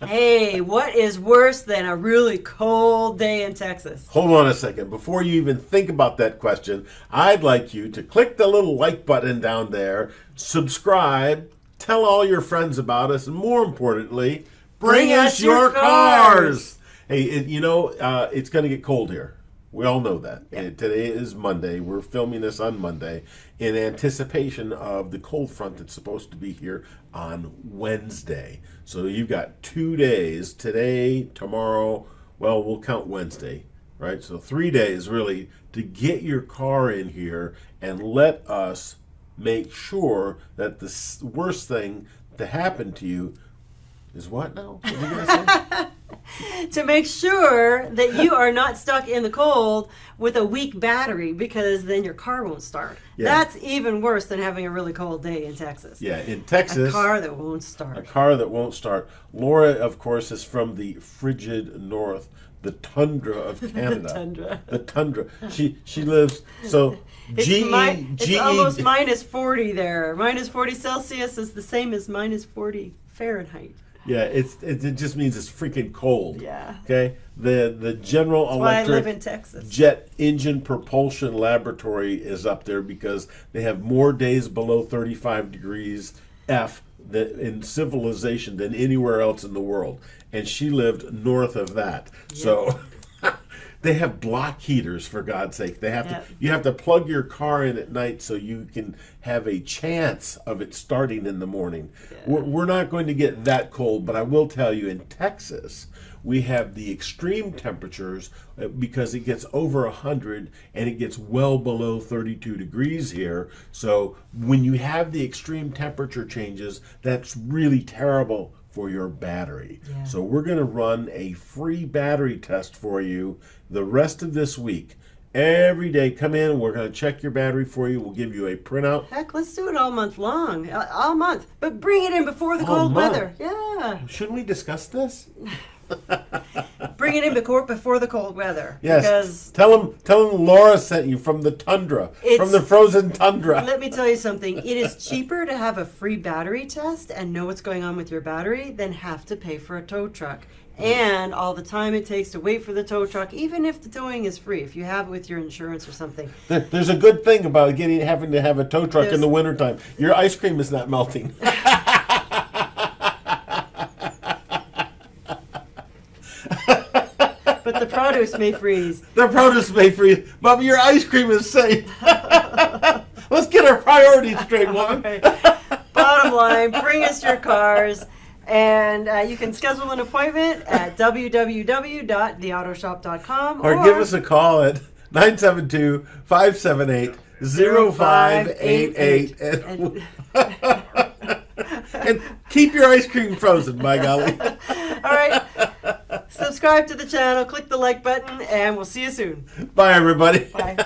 Hey, what is worse than a really cold day in Texas? Hold on a second. Before you even think about that question, I'd like you to click the little like button down there, subscribe, tell all your friends about us, and more importantly, bring us your cars. Hey, it's going to get cold here. We all know that. Yeah. Today is Monday. We're filming this on Monday in anticipation of the cold front that's supposed to be here on Wednesday. So you've got 2 days, today, tomorrow, well, we'll count Wednesday, right? So 3 days really to get your car in here and let us make sure that the worst thing to happen to you is what now? What are you going to say? To make sure that you are not stuck in the cold with a weak battery, because then your car won't start. Yeah. That's even worse than having a really cold day in Texas. Yeah, in Texas. A car that won't start. A car that won't start. Laura, of course, is from the frigid north, the tundra of Canada. The tundra. The tundra. She lives, so It's almost minus 40 there. Minus 40 Celsius is the same as minus 40 Fahrenheit. Yeah, it just means it's freaking cold. Yeah. Okay? The General That's why I Electric live in Texas. Jet Engine Propulsion Laboratory is up there because they have more days below 35 degrees F in civilization than anywhere else in the world. And she lived north of that. Yeah. So they have block heaters, for God's sake. You have to plug your car in at night so you can have a chance of it starting in the morning. Yeah. We're not going to get that cold, but I will tell you, in Texas, we have the extreme temperatures because it gets over 100 and it gets well below 32 degrees here. So when you have the extreme temperature changes, that's really terrible for your battery. Yeah. So we're going to run a free battery test for you the rest of this week. Every day, come in and we're going to check your battery for you. We'll give you a printout. Heck, let's do it all month long. All month. But bring it in before the cold weather. Yeah. Shouldn't we discuss this? Bring it in before the cold weather. Yes. Because tell them Laura sent you from the tundra, from the frozen tundra. Let me tell you something. It is cheaper to have a free battery test and know what's going on with your battery than have to pay for a tow truck. And all the time it takes to wait for the tow truck, even if the towing is free, if you have it with your insurance or something. There's a good thing about having to have a tow truck in the wintertime. Your ice cream is not melting. But the produce may freeze. The produce may freeze, but your ice cream is safe. Let's get our priorities straight, woman. Right. Bottom line, bring us your cars. And you can schedule an appointment at www.theautoshop.com. Or give us a call at 972-578-0588. And keep your ice cream frozen, by golly. All right. Subscribe to the channel, click the like button, and we'll see you soon. Bye, everybody. Bye.